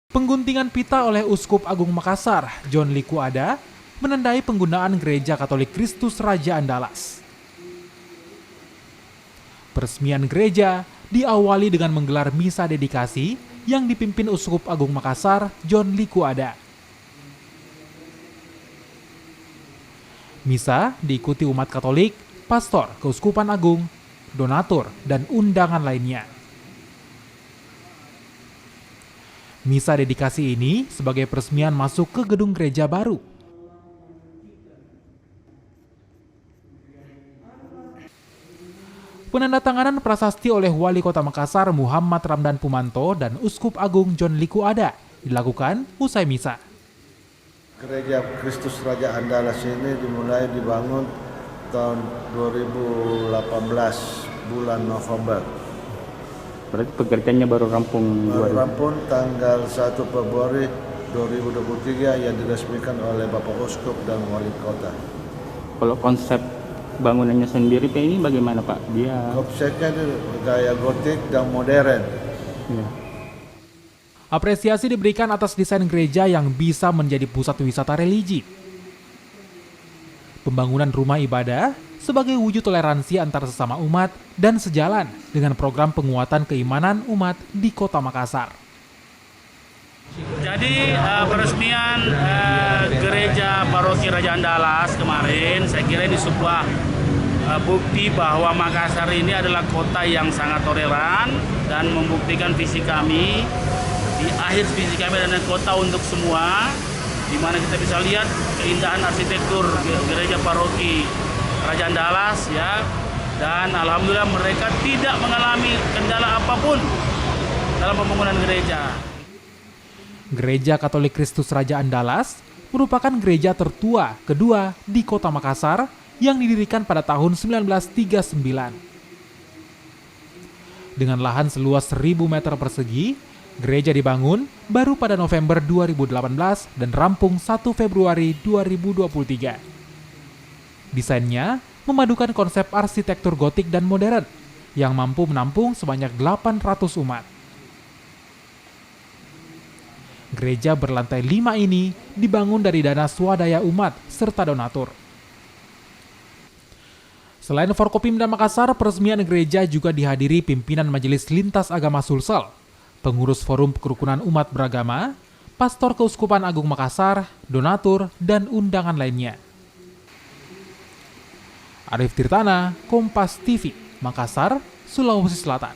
Pengguntingan pita oleh Uskup Agung Makassar, John Likuada, menandai penggunaan Gereja Katolik Kristus Raja Andalas. Peresmian gereja diawali dengan menggelar misa dedikasi yang dipimpin Uskup Agung Makassar, John Likuada. Misa diikuti umat Katolik, pastor Keuskupan Agung, donatur, dan undangan lainnya. Misa dedikasi ini sebagai peresmian masuk ke gedung gereja baru. Penandatanganan prasasti oleh Wali Kota Makassar Muhammad Ramdan Pumanto dan Uskup Agung John Likuada dilakukan usai misa. Gereja Kristus Raja Andalas ini dibangun tahun 2018 bulan November. Berarti pekerjaannya baru rampung Tanggal 1 Februari 2023 yang diresmikan oleh Bapak Uskup dan Wali Kota. Kalau konsep bangunannya sendiri Pak, ini bagaimana Pak? Konsepnya gaya gotik dan modern. Ya. Apresiasi diberikan atas desain gereja yang bisa menjadi pusat wisata religi. Pembangunan rumah ibadah sebagai wujud toleransi antar sesama umat dan sejalan dengan program penguatan keimanan umat di Kota Makassar. Jadi peresmian Gereja Paroki Raja Andalas kemarin, saya kira ini sebuah bukti bahwa Makassar ini adalah kota yang sangat toleran dan membuktikan visi kami, di akhir visi kami adalah kota untuk semua, di mana kita bisa lihat keindahan arsitektur Gereja Paroki Raja Andalas ya, dan alhamdulillah mereka tidak mengalami kendala apapun dalam pembangunan gereja. Gereja Katolik Kristus Raja Andalas merupakan gereja tertua kedua di Kota Makassar yang didirikan pada tahun 1939. Dengan lahan seluas 1.000 meter persegi, gereja dibangun baru pada November 2018 dan rampung 1 Februari 2023. Desainnya memadukan konsep arsitektur gotik dan modern yang mampu menampung sebanyak 800 umat. Gereja berlantai 5 ini dibangun dari dana swadaya umat serta donatur. Selain Forkopimda Makassar, peresmian gereja juga dihadiri pimpinan Majelis Lintas Agama Sulsel, pengurus Forum Kerukunan Umat Beragama, pastor Keuskupan Agung Makassar, donatur, dan undangan lainnya. Arif Tirtana, Kompas TV, Makassar, Sulawesi Selatan.